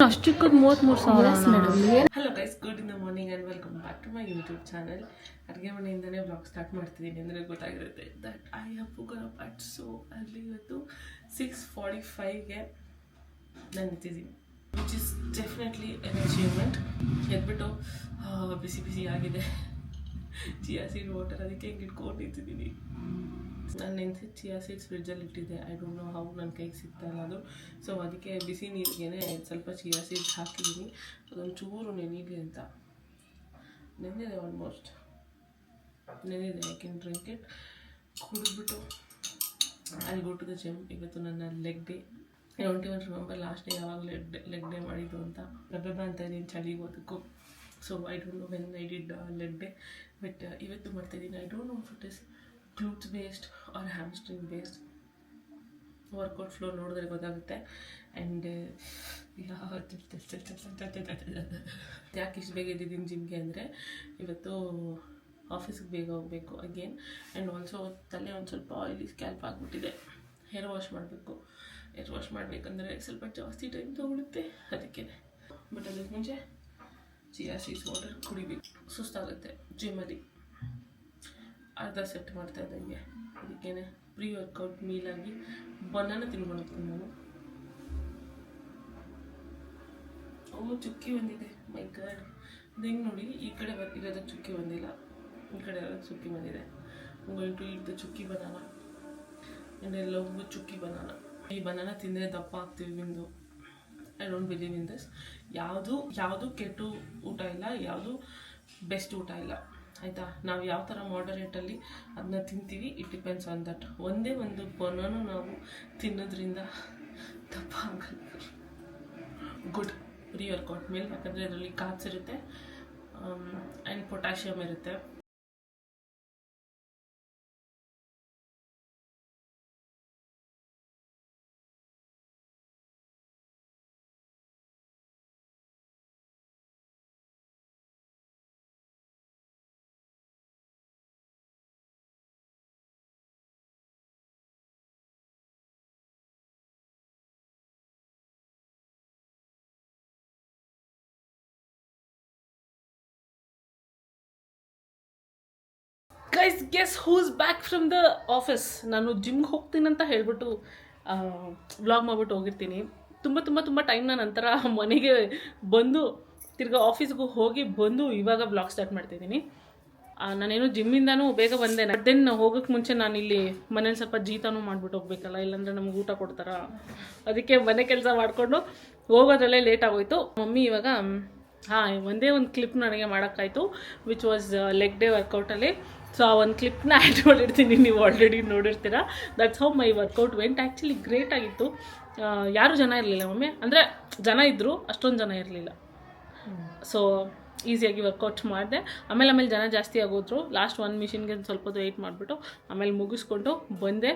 ಅಷ್ಟು ಚಿಕ್ಕದು 33,000. Hello guys, good in the morning and welcome back to my YouTube channel. ಅಡುಗೆ ಮನೆಯಿಂದನೇ blog start ಮಾಡ್ತಿದ್ದೀನಿ ಅಂದರೆ ಗೊತ್ತಾಗಿರುತ್ತೆ that I have woken up at so ಅಲ್ಲಿ ಇವತ್ತು 6:45ಗೆ ನಾನು ನಿಂತಿದ್ದೀನಿ, which is definitely an achievement. ಎದ್ಬಿಟ್ಟು ಬಿಸಿ ಬಿಸಿ ಆಗಿದೆ ಚಿಯಾ ಸೀಡ್ ವಾಟರ್, ಅದಕ್ಕೆ ಹಿಂಗೆ ಇಟ್ಕೊಂಡು ನಿಂತಿದ್ದೀನಿ. ನಾನು ನೆನೆಸಿದ ಚಿಯಾ ಸೀಡ್ಸ್ ಫ್ರಿಡ್ಜಲ್ಲಿ ಇಟ್ಟಿದ್ದೆ. ಐ ಡೋಂಟ್ ನೋ ಹೌ ನನ್ನ ಕೈಗೆ ಸಿಗ್ತಾ ಇಲ್ಲ ಅದು. ಸೊ ಅದಕ್ಕೆ ಬಿಸಿ ನೀರಿಗೆನೆ ಸ್ವಲ್ಪ ಚಿಯಾ ಸೀಡ್ಸ್ ಹಾಕಿದ್ದೀನಿ, ಅದೊಂದು ಚೂರು ನೆನೀಲಿ ಅಂತ. ನೆನೆದಿದೆ, ಆಲ್ಮೋಸ್ಟ್ ನೆನೆದಿದೆ. I can drink it. ಕುಡಿದ್ಬಿಟ್ಟು ಅಲ್ಲಿ ಗೋ ಟು ದ ಜಿಮ್. ಇವತ್ತು ನನ್ನ leg day. I don't even remember last day ಯಾವಾಗ ಲೆಗ್ ಡೇ ಮಾಡಿದ್ದು ಅಂತ. ರಬ್ಬೆಬ್ಬ ಅಂತ ಇದ್ದೀನಿ ಚಳಿಗೆ ಓದಕ್ಕೂ. So I don't know when I did leg day, but ಇವತ್ತು ಮಾಡ್ತಾಯಿದ್ದೀನಿ. I don't know if it is glutes based or hamstring based. Workout flow ನೋಡಿದ್ರೆ ಗೊತ್ತಾಗುತ್ತೆ. ಆ್ಯಂಡ್ ಯಾಕೆ ಇಷ್ಟು ಬೇಗ ಎದ್ದಿದ್ದೀನಿ ಜಿಮ್ಗೆ ಅಂದರೆ ಇವತ್ತು ಆಫೀಸ್ಗೆ ಬೇಗ ಹೋಗಬೇಕು ಅಗೇನ್. ಆ್ಯಂಡ್ ಆಲ್ಸೋ ತಲೆ ಒಂದು ಸ್ವಲ್ಪ ಆಯಿಲಿ ಸ್ಕ್ಯಾಲ್ಪ್ ಆಗಿಬಿಟ್ಟಿದೆ. ಹೇರ್ ವಾಶ್ ಮಾಡಬೇಕು. ಹೇರ್ ವಾಶ್ ಮಾಡಬೇಕಂದ್ರೆ ಸ್ವಲ್ಪ ಜಾಸ್ತಿ ಟೈಮ್ ತೊಗೊಳುತ್ತೆ, ಅದಕ್ಕೆ. ಬಟ್ ಅದಕ್ಕೆ ಮುಂಚೆ ಚಿಯಾ ಸೀಡ್ಸ್ ವಾಟರ್ ಕುಡಿಬೇಕು. ಸುಸ್ತಾಗುತ್ತೆ ಜಿಮ್ಮಲ್ಲಿ. ಅರ್ಧ ಸೆಟ್ ಮಾಡ್ತಾ ಇದ್ದಂಗೆ ಅದಕ್ಕೇ ಪ್ರೀ ವರ್ಕೌಟ್ ಮೀಲಾಗಿ ಬನಾನ ತಿನ್ಕೊಂಡು ನಾನು. ಚುಕ್ಕಿ ಬಂದಿದೆ, ಮೈ ಗಾಡ್. ಹಿಂಗೆ ನೋಡಿ, ಈ ಕಡೆ ಇರೋದಕ್ಕೆ ಚುಕ್ಕಿ ಬಂದಿಲ್ಲ, ಈ ಕಡೆ ಇರೋದಕ್ಕೆ ಚುಕ್ಕಿ ಬಂದಿದೆ. ಗೋಯಿಂಗ್ ಟು ಈಟ್ ದ ಚುಕ್ಕಿ ಬನಾನ ಆ್ಯಂಡ್ ಎಲ್ಲವೂ ಚುಕ್ಕಿ ಬನಾನ. ಈ ಬನಾನ ತಿಂದರೆ ದಪ್ಪ ಆಗ್ತೀವಿ ಬಿಂದು. I don't believe in this. ಯಾವುದು ಕೆಟ್ಟು ಊಟ ಇಲ್ಲ, ಯಾವುದು ಬೆಸ್ಟ್ ಊಟ ಇಲ್ಲ, ಆಯಿತಾ. ನಾವು ಯಾವ ಥರ ಮಾಡರೇಟಲ್ಲಿ ಅದನ್ನ ತಿಂತೀವಿ, ಇಟ್ ಡಿಪೆಂಡ್ಸ್ ಆನ್ ದಟ್. ಒಂದೇ ಒಂದು ಬನಾನು ನಾವು ತಿನ್ನೋದ್ರಿಂದ ದಪ್ಪ ಆಗಲ್ಲ. ಗುಡ್ ಪ್ರೀ ವರ್ಕೌಟ್ ಮೇಲೆ, ಯಾಕಂದರೆ ಅದರಲ್ಲಿ ಕಾರ್ಬ್ಸ್ ಇರುತ್ತೆ ಆ್ಯಂಡ್ ಪೊಟ್ಯಾಷಿಯಮ್ ಇರುತ್ತೆ. Guys, guess who's back from the office. ನಾನು ಜಿಮ್ಗೆ ಹೋಗ್ತೀನಂತ ಹೇಳ್ಬಿಟ್ಟು ವ್ಲಾಗ್ ಮಾಡಿಬಿಟ್ಟು ಹೋಗಿರ್ತೀನಿ. ತುಂಬ ಟೈಮ್ನ ನಂತರ ಮನೆಗೆ ಬಂದು ತಿರ್ಗಾ ಆಫೀಸ್ಗೂ ಹೋಗಿ ಬಂದು ಇವಾಗ ವ್ಲಾಗ್ ಸ್ಟಾರ್ಟ್ ಮಾಡ್ತಿದ್ದೀನಿ. ನಾನೇನು ಜಿಮ್ಮಿಂದನೂ ಬೇಗ ಬಂದೆ. ದೆನ್ ಹೋಗೋಕ್ಕೆ ಮುಂಚೆ ನಾನು ಇಲ್ಲಿ ಮನೇಲಿ ಸ್ವಲ್ಪ ಜೀತನೂ ಮಾಡಿಬಿಟ್ಟು ಹೋಗ್ಬೇಕಲ್ಲ, ಇಲ್ಲಾಂದರೆ ನಮ್ಗೆ ಊಟ ಕೊಡ್ತಾರ. ಅದಕ್ಕೆ ಮನೆ ಕೆಲಸ ಮಾಡಿಕೊಂಡು ಹೋಗೋದ್ರಲ್ಲೇ ಲೇಟ್ ಆಗೋಯ್ತು. ಮಮ್ಮಿ ಇವಾಗ ಒಂದೇ ಒಂದು ಕ್ಲಿಪ್ ನನಗೆ ಮಾಡೋಕ್ಕಾಯ್ತು, ವಿಚ್ ವಾಸ್ ಲೆಗ್ ಡೇ ವರ್ಕೌಟಲ್ಲಿ. ಸೊ ಆ ಒಂದು ಕ್ಲಿಪ್ನ ಆ್ಯಡ್ ಮಾಡಿರ್ತೀನಿ, ನೀವು ಆಲ್ರೆಡಿ ನೋಡಿರ್ತೀರ. That's how my workout went. Actually great ಆಗಿತ್ತು. ಯಾರೂ ಜನ ಇರಲಿಲ್ಲ ಮಮ್ಮಿ, ಅಂದರೆ ಜನ ಇದ್ದರು, ಅಷ್ಟೊಂದು ಜನ ಇರಲಿಲ್ಲ. ಸೊ ಈಸಿಯಾಗಿ ವರ್ಕೌಟ್ ಮಾಡಿದೆ. ಆಮೇಲೆ ಜನ ಜಾಸ್ತಿ ಆಗೋದ್ರು. ಲಾಸ್ಟ್ ಒಂದು ಮಿಷಿನ್ಗೆ ಸ್ವಲ್ಪ ಹೊತ್ತು ವೆಯ್ಟ್ ಮಾಡಿಬಿಟ್ಟು ಆಮೇಲೆ ಮುಗಿಸ್ಕೊಂಡು ಬಂದೆ.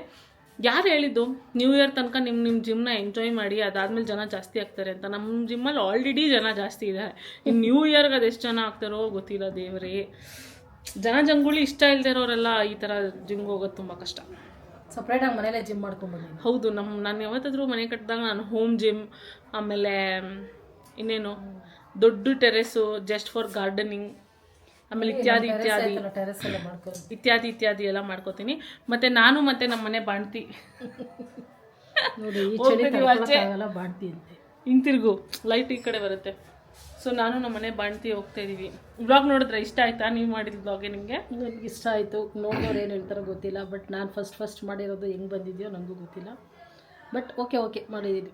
ಯಾರು ಹೇಳಿದ್ದು ನ್ಯೂ ಇಯರ್ ತನಕ ನಿಮ್ಮ ಜಿಮ್ನ ಎಂಜಾಯ್ ಮಾಡಿ, ಅದಾದಮೇಲೆ ಜನ ಜಾಸ್ತಿ ಆಗ್ತಾರೆ ಅಂತ? ನಮ್ಮ ಜಿಮ್ಮಲ್ಲಿ ಆಲ್ರೆಡಿ ಜನ ಜಾಸ್ತಿ ಇದ್ದಾರೆ. ಇನ್ನು ನ್ಯೂ ಇಯರ್ಗೆ ಅದೆಷ್ಟು ಜನ ಆಗ್ತಾರೋ ಗೊತ್ತಿಲ್ಲ ದೇವರೇ. ಜಂಗುಳಿ ಇಷ್ಟ ಇಲ್ಲದೆ ಇರೋರೆಲ್ಲ ಈ ಥರ ಜಿಮ್ಗೆ ಹೋಗೋದು ತುಂಬ ಕಷ್ಟ. ಸಪ್ರೇಟಾಗಿ ಮನೇಲೆ ಜಿಮ್ ಮಾಡ್ಕೊಂಡ್ಬಂದಿದ್ದೀನಿ. ಹೌದು, ನಾನು ಯಾವತ್ತಾದರೂ ಮನೆ ಕಟ್ಟಿದಾಗ ನಾನು ಹೋಮ್ ಜಿಮ್, ಆಮೇಲೆ ಇನ್ನೇನು ದೊಡ್ಡ ಟೆರೆಸ್ಸು ಜಸ್ಟ್ ಫಾರ್ ಗಾರ್ಡನಿಂಗ್, ಆಮೇಲೆ ಇತ್ಯಾದಿ ಎಲ್ಲ ಮಾಡ್ಕೋತೀನಿ. ಮತ್ತು ನಾನು ಮತ್ತು ನಮ್ಮ ಮನೆ ಬಾಣ್ತಿ ಹಿಂತಿರುಗು ಲೈಟ್ ಈ ಕಡೆ ಬರುತ್ತೆ. ಸೊ ನಾನು ನಮ್ಮ ಮನೆ ಬಾಣ್ತಿ ಹೋಗ್ತಾ ಇದ್ದೀವಿ. ವ್ಲಾಗ್ ನೋಡಿದ್ರೆ ಇಷ್ಟ ಆಯಿತಾ? ನೀವು ಮಾಡಿದ ವ್ಲಾಗೆ ನಿಮಗೆ? ನನಗೆ ಇಷ್ಟ ಆಯಿತು. ನೋಡೋರು ಏನು ಹೇಳ್ತಾರೋ ಗೊತ್ತಿಲ್ಲ, ಬಟ್ ನಾನು ಫಸ್ಟ್ ಮಾಡಿರೋದು ಹೆಂಗೆ ಬಂದಿದೆಯೋ ನನಗೂ ಗೊತ್ತಿಲ್ಲ. ಬಟ್ ಓಕೆ ಮಾಡಿದ್ದೀನಿ.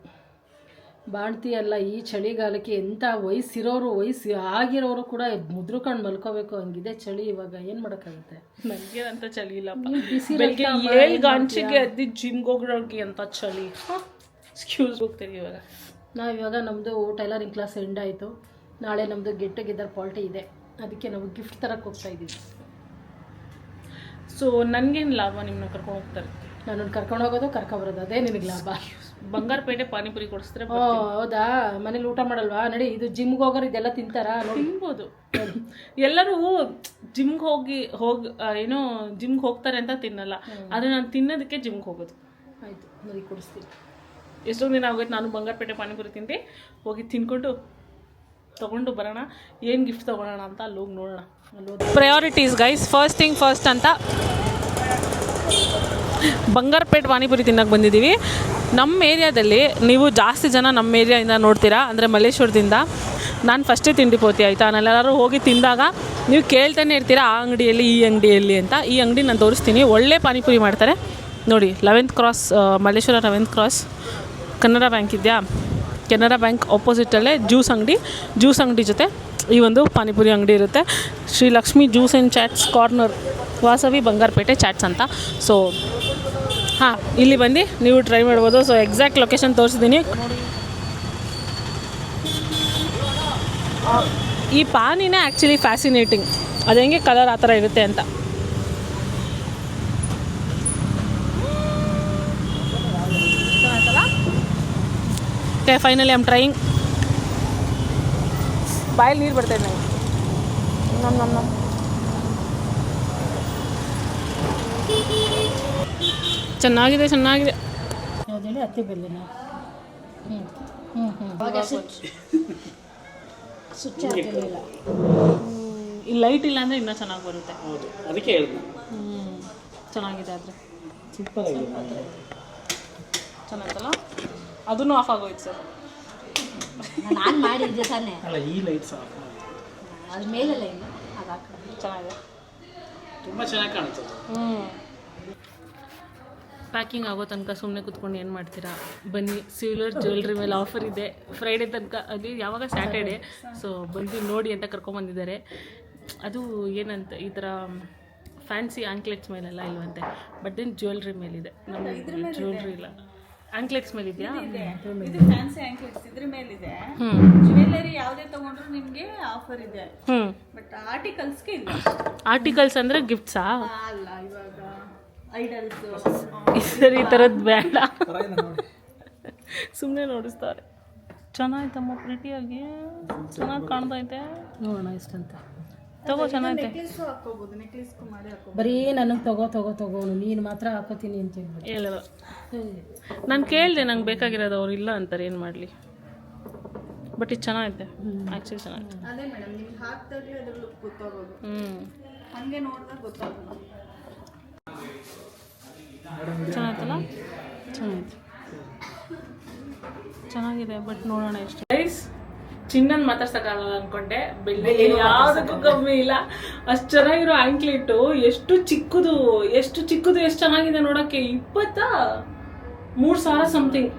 ಬಾಣ್ತಿ ಅಲ್ಲ, ಈ ಚಳಿಗಾಲಕ್ಕೆ ಎಂಥ ವಯಸ್ಸಿರೋರು ಆಗಿರೋರು ಕೂಡ ಮುದ್ರಕೊಂಡು ಮಲ್ಕೋಬೇಕು ಹಂಗಿದೆ ಚಳಿ. ಇವಾಗ ಏನು ಮಾಡೋಕ್ಕಾಗುತ್ತೆ? ನನಗೆ ಅಂತ ಚಳಿ ಇಲ್ಲ. ಬೆಳಗ್ಗೆ 7 ಗಂಟೆಗೆ ಎದ್ದು ಜಿಮ್ಗೆ ಹೋಗೋರಿಗೆ ಅಂತ ಚಳಿ. ಎಕ್ಸ್ಕ್ಯೂಸ್ ಹೋಗ್ತೀವಿ ಇವಾಗ. ಇವಾಗ ನಮ್ಮದು ಟೈಲರಿಂಗ್ ಕ್ಲಾಸ್ ಎಂಡ್ ಆಯಿತು. ನಾಳೆ ನಮ್ಮದು ಗೆಟ್ ಟುಗೆದರ್ ಪಾರ್ಟಿ ಇದೆ, ಅದಕ್ಕೆ ನಾವು ಗಿಫ್ಟ್ ತರಕ್ಕೆ ಹೋಗ್ತಾ ಇದ್ದೀವಿ. ಸೊ ನನಗೇನು ಲಾಭ ನಿಮ್ಮನ್ನ ಕರ್ಕೊಂಡು ಹೋಗ್ತಾರೆ? ನಾನು ಕರ್ಕೊಂಡು ಹೋಗೋದು ಕರ್ಕೊಬರೋದು, ಅದೇ ನಿನಗೆ ಲಾಭ. ಬಂಗಾರಪೇಟೆ ಪಾನಿಪುರಿ ಕೊಡಿಸಿದ್ರೆ ಹೌದಾ? ಮನೇಲಿ ಊಟ ಮಾಡಲ್ವಾ? ನಡಿ, ಇದು ಜಿಮ್ಗೆ ಹೋಗೋರು ಇದೆಲ್ಲ ತಿಂತಾರಾ? ತಿನ್ಬೋದು. ಎಲ್ಲರೂ ಜಿಮ್ಗೆ ಏನೋ ಜಿಮ್ಗೆ ಹೋಗ್ತಾರೆ ಅಂತ ತಿನ್ನಲ್ಲ, ಆದರೆ ನಾನು ತಿನ್ನೋದಕ್ಕೆ ಜಿಮ್ಗೆ ಹೋಗೋದು. ಆಯಿತು, ನಡಿ ಕೊಡಿಸ್ತೀನಿ. ಎಷ್ಟೊಂದು ದಿನ ಆಗೋಯ್ತು ನಾನು ಬಂಗಾರಪೇಟೆ ಪಾನಿಪುರಿ ತಿಂದು ಹೋಗಿ ತಿನ್ಕೊಂಡು ತೊಗೊಂಡು ಬರೋಣ. ಏನು ಗಿಫ್ಟ್ ತೊಗೊಳ್ಳೋಣ ಅಂತ ಅಲ್ಲಿ ಹೋಗಿ ನೋಡೋಣ. Priorities guys, first thing first ಅಂತ ಬಂಗಾರಪೇಟೆ ಪಾನಿಪುರಿ ತಿನ್ನೋಕೆ ಬಂದಿದ್ದೀವಿ. ನಮ್ಮ ಏರಿಯಾದಲ್ಲಿ ನೀವು ಜಾಸ್ತಿ ಜನ ನಮ್ಮ ಏರಿಯಾಯಿಂದ ನೋಡ್ತೀರಾ, ಅಂದರೆ ಮಲ್ಲೇಶ್ವರದಿಂದ. ನಾನು ಫಸ್ಟೇ ತಿಂಡಿ ಪೋತಿ ಆಯಿತಾ, ನಾನೆಲ್ಲರೂ ಹೋಗಿ ತಿಂದಾಗ ನೀವು ಕೇಳ್ತಾನೆ ಇರ್ತೀರಾ ಆ ಅಂಗಡಿಯಲ್ಲಿ ಈ ಅಂಗಡಿಯಲ್ಲಿ ಅಂತ. ಈ ಅಂಗಡಿ ನಾನು ತೋರಿಸ್ತೀನಿ, ಒಳ್ಳೆ ಪಾನಿಪುರಿ ಮಾಡ್ತಾರೆ ನೋಡಿ. 11th cross, Malleshwara 11th cross Canara bank ಇದೆಯಾ, ಕೆನರಾ ಬ್ಯಾಂಕ್ ಆಪೋಸಿಟಲ್ಲೇ ಜ್ಯೂಸ್ ಅಂಗಡಿ ಜೊತೆ ಈ ಒಂದು ಪಾನಿಪುರಿ ಅಂಗಡಿ ಇರುತ್ತೆ. Shri Lakshmi juice and chaats corner, Vasavi Bangarapete chaats ಅಂತ. ಸೊ ಹಾಂ, ಇಲ್ಲಿ ಬಂದು ನೀವು ಟ್ರೈ ಮಾಡ್ಬೋದು. ಸೊ ಎಕ್ಸಾಕ್ಟ್ ಲೊಕೇಶನ್ ತೋರಿಸಿದ್ದೀನಿ ನೋಡಿ. ಈ ಪಾನಿನೇ ಆ್ಯಕ್ಚುಲಿ ಫ್ಯಾಸಿನೇಟಿಂಗ್, ಅದು ಹೆಂಗೆ ಕಲರ್ ಆ ಥರ ಇರುತ್ತೆ ಅಂತ. Okay, finally I am trying. ಬಾಯಲ್ಲಿ ನೀರು ಬರ್ತಾಯಿದೆ ನನಗೆ. ನಮ್ಮ ಚೆನ್ನಾಗಿದೆ ಯಾವುದೇಳಿ ಅತ್ತಿ ಬೆಲ್ಲಿನ ಸ್ವಿಚ್ ಹಾಕಿರಲಿಲ್ಲ. ಈ ಲೈಟ್ ಇಲ್ಲ ಅಂದರೆ ಇನ್ನೂ ಚೆನ್ನಾಗಿ ಬರುತ್ತೆ. ಹೌದು, ಅದಕ್ಕೆ ಹೇಳಿದೆ. ಚೆನ್ನಾಗಿದೆ ಆದರೆ ಸೂಪರ್ ಆಗಿದೆ. ಚೆನ್ನಾಗಿತ್ತಲ್ಲ. ಅದನ್ನು ಆಫ್ ಆಗೋಯ್ತು ಸರ್. ನಾನು ಮಾಡಿದ್ದೆ ತಾನೇ, ಅಲ್ಲ ಈ ಲೈಟ್ಸ್ ಆಫ್ ಅದ್ರ ಮೇಲೆಲ್ಲ ಇಲ್ಲ, ಅದು ಹಾಕಿ ಚೆನ್ನಾಗಿದೆ, ತುಂಬ ಚೆನ್ನಾಗಿ ಕಾಣ್ತದೆ. ಪ್ಯಾಕಿಂಗ್ ಆಗೋ ತನಕ ಸುಮ್ಮನೆ ಕೂತ್ಕೊಂಡು ಏನು ಮಾಡ್ತೀರಾ, ಬನ್ನಿ. ಸಿಲ್ವರ್ ಜ್ಯುವೆಲ್ರಿ ಮೇಲೆ ಆಫರ್ ಇದೆ ಫ್ರೈಡೇ ತನಕ, ಅದು ಯಾವಾಗ ಸ್ಯಾಟರ್ಡೇ. ಸೊ ಬಂದು ನೋಡಿ ಅಂತ ಕರ್ಕೊಂಬಂದಿದ್ದಾರೆ. ಅದು ಏನಂತ ಈ ಥರ ಫ್ಯಾನ್ಸಿ ಆ್ಯಂಕ್ಲೆಟ್ಸ್ ಮೇಲೆಲ್ಲ ಇಲ್ವಂತೆ, ಬಟ್ ದೆನ್ ಜ್ಯುವೆಲ್ರಿ ಮೇಲಿದೆ. ನಮ್ಮ ಜ್ಯುವೆಲ್ರಿ ಇಲ್ಲ, ಆ್ಯಂಕ್ಲೆಟ್ಸ್ ಮೇಲೆ ಇದೆಯಾ? ಇದು ಫ್ಯಾನ್ಸಿ ಆಂಕ್ಲೆಟ್ಸ್ ಇದ್ರ ಮೇಲಿದೆ. ಜ್ಯುವೆಲ್ಲರಿ ಯಾವುದೇ ತಗೊಂಡ್ರು ನಿಮಗೆ ಆಫರ್ ಇದೆ, ಬಟ್ ಆರ್ಟಿಕಲ್ಸ್ಗೆ ಇಲ್ಲ. ಆರ್ಟಿಕಲ್ಸ್ ಅಂದರೆ ಗಿಫ್ಟ್ಸಾ? ಅಲ್ಲ, ಇವಾಗ ಐಡಲ್ಸ್ ಈ ಥರದ್ದು ಬೇಡ, ಸುಮ್ಮನೆ ನೋಡಿಸ್ತಾರೆ. ಚೆನ್ನಾಯ್ತಮ್ಮ, ಪ್ರಿಟಿಯಾಗಿ ಚೆನ್ನಾಗಿ ಕಾಣ್ತೈತೆ. ನೋಡೋಣ ಇಷ್ಟಂತ ತಗೋ, ಚೆನ್ನಾಗೈತೆ. ನೆಕ್ಲೆಸ್ ಹಾಕೋಬಹುದು, ನೆಕ್ಲೆಸ್ಗೂ ಮಾಡಿ ಹಾಕೋಬಹುದು. ಬರೀ ನನಗೆ ತಗೋ ನೀನು ಮಾತ್ರ ಹಾಕೋತೀನಿ ಅಂತ ಹೇಳ್ಬಿಟ್ಟು ಹೇಳೋದು. ನಾನು ಕೇಳಿದೆ ನಂಗೆ ಬೇಕಾಗಿರೋದು, ಅವ್ರು ಇಲ್ಲ ಅಂತಾರೆ, ಏನು ಮಾಡಲಿ. ಬಟ್ ಇದು ಚೆನ್ನಾಗೈತೆ, ಆ್ಯಕ್ಚುಲಿ ಚೆನ್ನಾಗೈತೆ. ಅದೇ ಮೇಡಮ್, ನಿಮ್ಗೆ ಹಾಕ್ದಾಗಲೇ ಅದ್ರ ಲುಕ್ ಗೊತ್ತಾಗೋದು, ಹಂಗೆ ನೋಡಿದಾಗ ಗೊತ್ತಾಗೋದು. ಚೆನ್ನಾಯ್ತಲ್ಲ? ಚೆನ್ನಾಗಿದೆ, ಬಟ್ ನೋಡೋಣ ಎಷ್ಟು. ಗೈಸ್, ಚಿನ್ನನ್ ಮಾತಾಡ್ಸಕ್ಕಾಗಲ್ಲ ಅಂದ್ಕೊಂಡೆ, ಬೆಳ್ಳಿ ಯಾವುದಕ್ಕೂ ಕಮ್ಮಿ ಇಲ್ಲ. ಅಷ್ಟು ಚೆನ್ನಾಗಿರೋ ಆ್ಯಂಕ್ಲೆಟು, ಎಷ್ಟು ಚಿಕ್ಕದು ಎಷ್ಟು ಚೆನ್ನಾಗಿದೆ ನೋಡೋಕ್ಕೆ. 23,000 ಸಮಥಿಂಗ್.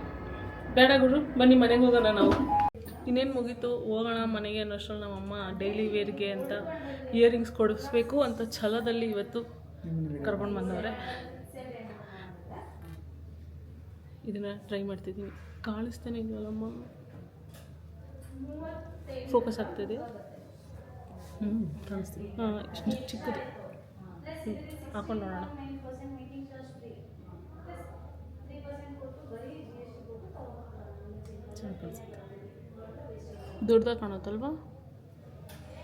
ಬೇಡ ಗುರು, ಬನ್ನಿ ಮನೆಗೆ ಹೋಗೋಣ ನಾವು. ಇನ್ನೇನು ಮುಗೀತು, ಹೋಗೋಣ ಮನೆಗೆ ಅನ್ನೋಷ್ಟರಲ್ಲಿ ನಮ್ಮಮ್ಮ ಡೈಲಿ ವೇರ್ಗೆ ಅಂತ ಇಯರಿಂಗ್ಸ್ ಕೊಡಿಸ್ಬೇಕು ಅಂತ ಛಲದಲ್ಲಿ ಇವತ್ತು ಕರ್ಕೊಂಡು ಬಂದವ್ರೆ. ಇದನ್ನು ಟ್ರೈ ಮಾಡ್ತಿದ್ದೀನಿ. ಕಾಣಿಸ್ತಾನೆ ಇದೆಯಲ್ಲಮ್ಮ, ಫೋಕಸ್ ಆಗ್ತಾಯಿದೆ. ಕಾಣಿಸ್ತೀನಿ. ಹಾಂ, ಇಷ್ಟು ಚಿಕ್ಕದು. ಹಾಕೊಂಡು ನೋಡೋಣ. ಚೆನ್ನಾಗಿ ಕಾಣಿಸುತ್ತೆ. ದೊಡ್ಡದಾಗಿ ಕಾಣುತ್ತಲ್ವಾ?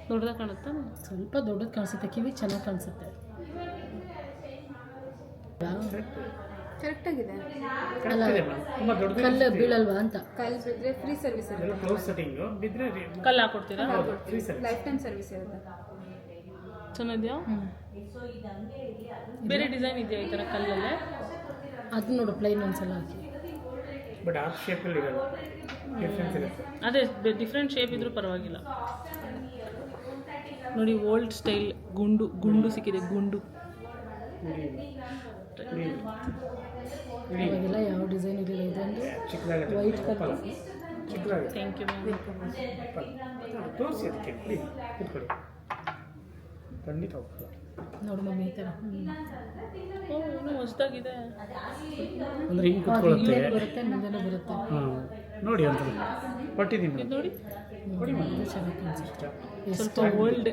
ದೊಡ್ಡದಾಗಿ ಕಾಣುತ್ತಾ? ಸ್ವಲ್ಪ ದೊಡ್ಡದು ಕಾಣಿಸುತ್ತೆ, ಕಿವಿ ಚೆನ್ನಾಗಿ ಕಾಣಿಸುತ್ತೆ. ಕರೆಕ್ಟ್ ಆಗಿದೆ. ಅಲ್ಲ, ತುಂಬ ದೊಡ್ಡ ಕಲ್ಲು ಬೀಳಲ್ವಾ ಅಂತ. ಕಲ್ ಬಿದ್ರೆ ಫ್ರೀ ಸರ್ವಿಸ್ ಇರುತ್ತೆ, ಕ್ಲೋಸ್ ಸೆಟ್ಟಿಂಗ್ ಬಿದ್ದರೆ ಕಲ್ಲು ಹಾಕೊಡ್ತೀರಾ? Free service. Lifetime service ಇರುತ್ತೆ. ಚೆನ್ನಾಗಿದೆಯಾ? ಬೇರೆ ಡಿಸೈನ್ ಇದೆಯಾ ಈ ಥರ ಕಲ್ಲಲ್ಲೇ? ಅದು ನೋಡು, ಪ್ಲೈನ್ ಒಂದ್ಸಲ ಹಾಕಿ. ಬಟ್ ಆ ಶೇಪಲ್ಲಿ ಇರಲ್ಲ, ಡಿಫ್ರೆನ್ಸ್ ಇರುತ್ತೆ. ಅದೇ ಡಿಫ್ರೆಂಟ್ ಶೇಪ್ ಇದ್ರೂ ಪರವಾಗಿಲ್ಲ. ನೋಡಿ, ಓಲ್ಡ್ ಸ್ಟೈಲ್ ಗುಂಡು ಸಿಕ್ಕಿದೆ, ಗುಂಡು. ಇವಾಗೆಲ್ಲ ಯಾವ ಡಿಸೈನ್ ಇರಲಿಲ್ಲ, ಇದೊಂದು ಚಿಕ್ಕದಾಗುತ್ತೆ, ವೈಟ್ ಕಲರ್. ಚಿಕ್ಕದಾಗುತ್ತೆ. Thank you ma'am. ತೋರಿಸಿ ಅದಕ್ಕೆ, ಪ್ಲೀಸ್ ಕೂತ್ಕೊಳ್ಳಿ. ಖಂಡಿತ ಹೋಗ್ತದೆ. ನೋಡು ಮಮ್ಮಿ, ಈ ಥರ ಓ, ಇನ್ನೂ ಹೊಸ್ದಾಗಿದೆ. ಅಂದರೆ ಹಿಂಗೆ ಕೂತ್ಕೊಳ್ಳುತ್ತೆ. ಬರುತ್ತೆ, ಮುಂದೆನೂ ಬರುತ್ತೆ. ನೋಡಿ ಅಂತ ಕೊಟ್ಟಿದ್ದೀನಿ ಇದು ನೋಡಿ, ಕೊಡಿ ಮಾಡಿ. ಇದು ಚೆನ್ನಾಗಿ ಕಾಣಿಸುತ್ತೆ. ಸ್ವಲ್ಪ ಓಲ್ಡ್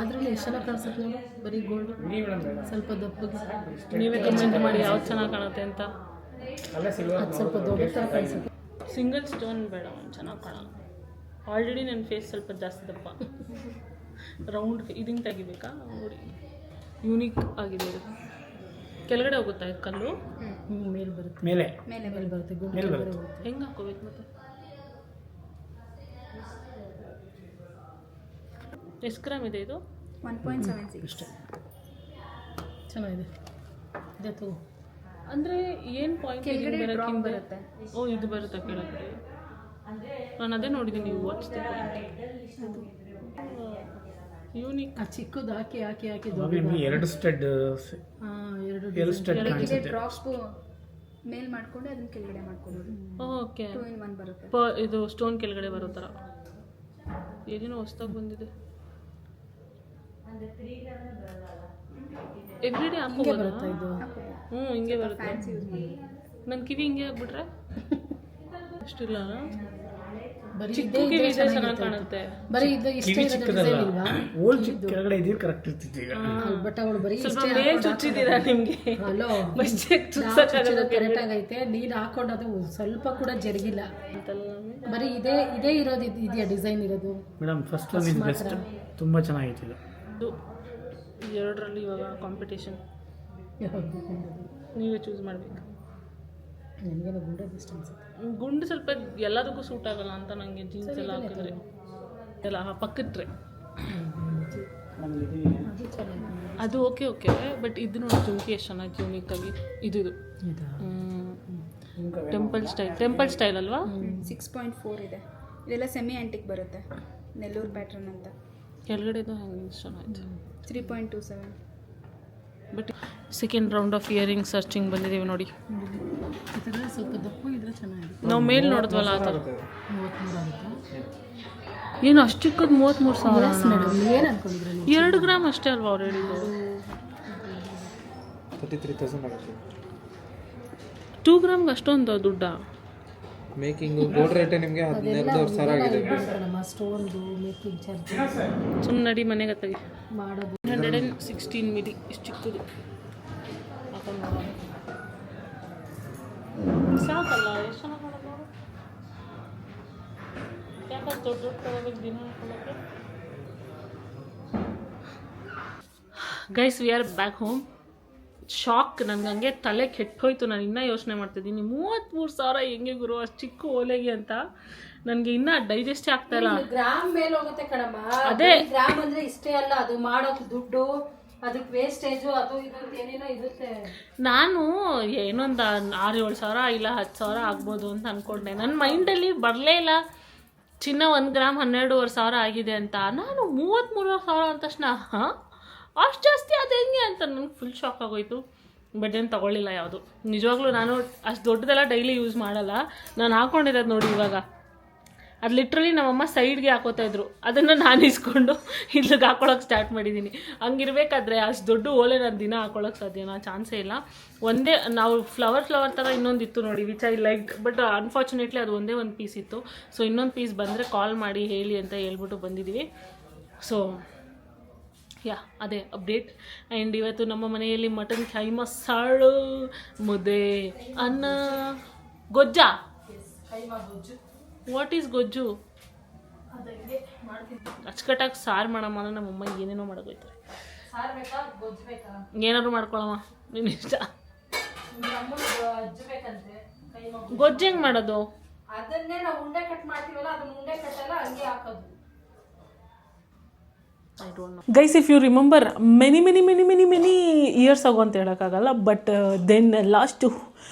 ಆದ್ರೂ ಎಷ್ಟು ಚೆನ್ನಾಗಿ ಕಾಣಿಸುತ್ತೆ ನೋಡು, ಬರೀ ಗೋಲ್ಡು. ನೀವು ಬೇಡ, ಸ್ವಲ್ಪ ದಪ್ಪಗೆ, ನೀವೇ ಕಮೆಂಟ್ ಮಾಡಿ ಯಾವ್ದು ಚೆನ್ನಾಗಿ ಕಾಣುತ್ತೆ ಅಂತ. ಅಲ್ಲೇ ಸಿಲ್ವರ್ ಅದು ಸ್ವಲ್ಪ ದೊಡ್ಡ ಥರ ಕಾಣಿಸುತ್ತೆ. ಸಿಂಗಲ್ ಸ್ಟೋನ್ ಬೇಡ ಮ್ಯಾಮ್, ಚೆನ್ನಾಗಿ ಕಾಣಲ್ಲ. ಆಲ್ರೆಡಿ ನನ್ನ ಫೇಸ್ ಸ್ವಲ್ಪ ಜಾಸ್ತಿ ದಪ್ಪ. ರೌಂಡ್ ಇದನ್ನು ತೆಗಿಬೇಕಾ? ನೋಡಿ, ಯೂನಿಕ್ ಆಗಿದೆ ಇದು. ಕೆಳಗಡೆ ಹೋಗುತ್ತಾ ಈ ಕಲ್ಲು? ಮೇಲೆ ಬರುತ್ತೆ, ಮೇಲೆ ಮೇಲೆ ಬರುತ್ತೆ, ಗುಂಡು ಮೇಲೆ ಕೆಳಗಡೆ ಬರುತ್ತೆ. ಹೋಗುತ್ತೆ. ಹೆಂಗೆ ಹಾಕೋಬೇಕು ಮತ್ತೆ? ಎಷ್ಟು ಗ್ರಾಮ್ ಇದೆ ಇದು? 1.76. ಚೆನ್ನಾಗಿದೆ, ಇದೆ ತಗೋ. ಅಂದರೆ ಏನು ಪಾಯಿಂಟ್ ಕೆಳಗಡೆ ಡ್ರಾಪ್ ಬರುತ್ತೆ. ಓ ಇದು ಬರುತ್ತಾ ಕೆಳಗಡೆ? ನಾನು ಅದೇ ನೋಡಿದ್ದೀನಿ ವಾಚ್ ಯೂನಿಕ್. ಆ ಚಿಕ್ಕದು ಹಾಕಿ ಹಾಕಿ ಹಾಕಿ ಇವಾಗ ನಿಮ್ಗೆ 2 ಸ್ಟಡ್ ಎರಡು ಸ್ಟಡ್ ಕೆಳಗಡೆ ಕಾಣಿಸುತ್ತೆ. ಡ್ರಾಪ್ ಮೇಲ್ ಮಾಡ್ಕೊಂಡು ಅದನ್ನ ಕೆಳಗಡೆ ಮಾಡ್ಕೊಂಡು ಓಕೆ 2 in 1 ಬರುತ್ತೆ. ಇದು ಸ್ಟೋನ್ ಕೆಳಗಡೆ ಬರೋ ಥರ ಏನೇನೋ ಹೊಸ್ದಾಗಿ ಬಂದಿದೆ. ಎವ್ರಿಡೇ ಹಾಕೋಬೋದಾ? ಬರುತ್ತಾ ಇದು? ಹಿಂಗೆ ಬರುತ್ತೆ. ಫ್ಯಾನ್ಸಿ ಯೂಸ್ ಮಾಡಿ. ನನ್ನ ಕಿವಿ ಹಿಂಗೆ ಆಗ್ಬಿಟ್ರೆ ಅಷ್ಟಿಲ್ಲ. ಬರೀ ಚಿಕ್ಕ ಇದೇ ಕಿವಿ ಇದೆ, ಚೆನ್ನಾಗಿರುತ್ತೆ. ಚೆನ್ನಾಗಿ ಕಾಣುತ್ತೆ. ಬರೀ ಇದು ಇಷ್ಟೇ ಕಿವಿ ಇರೋದು ಚಿಕ್ಕದಲ್ಲ, ಡಿಸೈನ್ ಇಲ್ವಾ? ಓಲ್ಡ್ ಚಿಕ್ಕ ಕೆಳಗಡೆ ಇದ್ರೆ ಕರೆಕ್ಟ್ ಇರ್ತಿತ್ತು ಈಗ. ಬಟ್ ಅವಳು ಬರೀ ಸ್ವಲ್ಪ ಇಷ್ಟೇ ಮೇಲ್ ಚುಚ್ಚಿದ್ದೀರಾ ನಿಮಗೆ? ಹಲೋ ಚುಚ್ಚಕ್ಕಾಗಲ್ಲ ಕರೆಕ್ಟ್ ಆಗೈತೆ. ನೀನು ಹಾಕೊಂಡು ಅದು ಸ್ವಲ್ಪ ಕೂಡ ಜರುಗಿಲ್ಲ. ಬರೀ ಇದೇ ಇರೋದು ಇದೆಯಾ ಡಿಸೈನ್ ಇರೋದು? Madam first one is best, ತುಂಬ ಚೆನ್ನಾಗಿತ್ತು ಇದು. ಇದು ಎರಡರಲ್ಲಿ ಇವಾಗ ಕಾಂಪಿಟೇಷನ್ ನೀವೇ ಚೂಸ್ ಮಾಡಬೇಕು. ನನಗೇನು ಗುಂಡೆ ಬೆಸ್ಟ್ ಅನ್ಸುತ್ತೆ. ಗುಂಡು ಸ್ವಲ್ಪ ಎಲ್ಲದಕ್ಕೂ ಸೂಟ್ ಆಗಲ್ಲ ಅಂತ ನನಗೆ ಜೀನ್ಸ್ ಎಲ್ಲ ಹಾಕಿದ್ರೆ ಎಲ್ಲ ಪಕ್ಕಟ್ರೆ ಅದು ಚೆನ್ನಾಗಿದೆ. ಅದು ಓಕೆ ಓಕೆ. ಬಟ್ ಇದು ನೋಡಿ ಜುಮ್ಕಿ ಎಷ್ಟು ಚೆನ್ನಾಗಿ ಯೂನಿಕಾಗಿ ಇದು ಇದಾ? ಟೆಂಪಲ್ ಸ್ಟೈಲ್ ಅಲ್ವಾ? 6.4 ಇದೆ. ಇದೆಲ್ಲ ಸೆಮಿ ಆಂಟಿಕ್ ಬರುತ್ತೆ, ನೆಲ್ಲೂರು ಪ್ಯಾಟ್ರನ್ ಅಂತ. ಕೆಳಗಡೆದು ಹೆಂಗೆ ಚೆನ್ನಾಗಿತ್ತು. 3.27. But second round of earring searching ಬಂದಿದ್ದೀವಿ ನೋಡಿ. ಈ ಥರ ಸ್ವಲ್ಪ ದಪ್ಪ ಇದ್ರೆ ಚೆನ್ನಾಗಿದೆ. ನಾವು ಮೇಲೆ ನೋಡಿದ್ವಲ್ಲ ಆ ಥರ. 33 ಆಗುತ್ತಾ? ಏನು ಅಷ್ಟು ಚಿಕ್ಕದು 33,000? ಮೇಡಮ್ ಏನು ಅನ್ಕೊಂಡಿದ್ರೆ ನೀವು? 2 ಗ್ರಾಮ್ ಅಷ್ಟೇ ಅಲ್ವಾ ಅವ್ರು ಹೇಳಿದ್ದು? 33,000 ಆಗುತ್ತೆ. 2 ಗ್ರಾಮ್ಗೆ ಅಷ್ಟೊಂದು ದುಡ್ಡ? ಮೇಕಿಂಗು ಗೋಲ್ಡ್ ರೇಟೇ ನಿಮಗೆ 12,000 ಆಗಿದೆ. ನಮ್ಮ ಸ್ಟೋನ್ದು ಮೇಕಿಂಗ್ ಚಾರ್ಜ್ ಸುಮ್ಮನೆ ನಡಿ ಮನೆಗೆ ತೆಗಿ. ಮಾಡೋದು 116 ಮಿಲಿ ಇಷ್ಟು ಚಿಕ್ಕದು ಹಾಕೊಂಡು ನೋಡೋಣ. ಸಾಕಲ್ಲ? ಎಷ್ಟು ಚೆನ್ನಾಗಿ ಮಾಡೋದು ನೋಡು. ಯಾಕಂದ್ರೆ ದೊಡ್ಡ ದೊಡ್ಡ ತಗೋಬೇಕು ದಿನ ಹಾಕೊಳ್ಳೋಕ್ಕೆ. Guys we are back home. Shock, ನನಗೆ ಹಂಗೆ ತಲೆ ಕೆಟ್ಟೋಯ್ತು. ನಾನು ಇನ್ನೂ ಯೋಚನೆ ಮಾಡ್ತಿದ್ದೀನಿ 33,000 ಹೆಂಗೆ ಗುರು ಅಷ್ಟು ಚಿಕ್ಕ ಓಲೆಗೆ ಅಂತ. ನನಗೆ ಇನ್ನೂ ಡೈಜೆಸ್ಟೇ ಆಗ್ತಾ ಇಲ್ಲ. ಗ್ರಾಮ್ ಮೇಲೆ ಹೋಗುತ್ತೆ ಕಣಮ್ಮ. ಅದೇ. ಗ್ರಾಮ್ ಅಂದ್ರೆ ಇಷ್ಟೇ ಅಲ್ಲ, ಅದು ಮಾಡೋದು ದುಡ್ಡು, ಅದಕ್ಕೆ ವೇಸ್ಟೇಜು, ಅದು ಇದು ಅಂತ ಏನೇನೋ ಇರುತ್ತೆ. ನಾನು ಏನೊಂದು 6-7 ಸಾವಿರ ಇಲ್ಲ 10 ಸಾವಿರ ಆಗ್ಬೋದು ಅಂತ ಅಂದ್ಕೊಂಡೆ. ನನ್ನ ಮೈಂಡಲ್ಲಿ ಬರಲೇ ಇಲ್ಲ ಚಿನ್ನ 1 ಗ್ರಾಮ್ 12,500 ಆಗಿದೆ ಅಂತ. ನಾನು 33,000 ಅಂದ ತಕ್ಷಣ ಅಷ್ಟು ಜಾಸ್ತಿ ಅದು ಹೆಂಗೆ ಅಂತ ನನಗೆ ಫುಲ್ ಶಾಕ್ ಆಗೋಯ್ತು. ಬಟ್ ಏನು ತೊಗೊಳ್ಳಿಲ್ಲ ಯಾವುದು. ನಿಜವಾಗ್ಲೂ ನಾನು ಅಷ್ಟು ದೊಡ್ಡದೆಲ್ಲ ಡೈಲಿ ಯೂಸ್ ಮಾಡಲ್ಲ. ನಾನು ಹಾಕ್ಕೊಂಡಿರೋದು ನೋಡಿ ಇವಾಗ, ಅದು ಲಿಟ್ರಲಿ ನಮ್ಮಮ್ಮ ಸೈಡ್ಗೆ ಹಾಕೋತಾ ಇದ್ರು, ಅದನ್ನು ನಾನು ಇಸ್ಕೊಂಡು ಇಲ್ಲಿಗೆ ಹಾಕೊಳ್ಳೋಕೆ ಸ್ಟಾರ್ಟ್ ಮಾಡಿದ್ದೀನಿ. ಹಂಗಿರ್ಬೇಕಾದ್ರೆ ಅಷ್ಟು ದೊಡ್ಡ ಓಲೆ ನಾನು ದಿನ ಹಾಕೊಳ್ಳೋಕೆ ಸಾಧ್ಯನಾ? ಚಾನ್ಸೇ ಇಲ್ಲ. ಒಂದೇ ನಾವು ಫ್ಲವರ್ ಥರ ಇನ್ನೊಂದಿತ್ತು ನೋಡಿ, which I like. But unfortunately ಅದು ಒಂದೇ ಒಂದು ಪೀಸ್ ಇತ್ತು. ಸೊ ಇನ್ನೊಂದು ಪೀಸ್ ಬಂದರೆ ಕಾಲ್ ಮಾಡಿ ಹೇಳಿ ಅಂತ ಹೇಳ್ಬಿಟ್ಟು ಬಂದಿದ್ದೀವಿ. ಸೊ ಯಾ ಅದೇ ಅಪ್ಡೇಟ್. ಆ್ಯಂಡ್ ಇವತ್ತು ನಮ್ಮ ಮನೆಯಲ್ಲಿ ಮಟನ್ ಕೈಮಾ ಸಾರು, ಮುದ್ದೆ, ಅನ್ನ, ಗೊಜ್ಜಾ. ವಾಟ್ ಈಸ್ ಗೊಜ್ಜು? ಅಚ್ಚುಕಟ್ಟಾಗಿ ಸಾರು ಮಾಡಮ್ಮ ಅಂದ್ರೆ ನಮ್ಮಮ್ಮ ಏನೇನೋ ಮಾಡೋಗೋಯ್ತಾರೆ. ಏನಾದ್ರು ಮಾಡ್ಕೊಳಮ್ಮ ನಿನ್ನ ಇಷ್ಟ. ಗೊಜ್ಜು ಹೆಂಗೆ ಮಾಡೋದು? ಅದನ್ನೇ ನಾವು ಉಂಡೆ ಕಟ್ ಮಾಡ್ತೀವಲ್ಲ, ಅದನ್ನ ಉಂಡೆ ಕಟ್ಟಲ್ಲ, ಹಂಗೆ ಹಾಕೋದು. Guys, if you remember many years ago ಅಂತ ಹೇಳೋಕ್ಕಾಗಲ್ಲ, ಬಟ್ ದೆನ್ ಲಾಸ್ಟು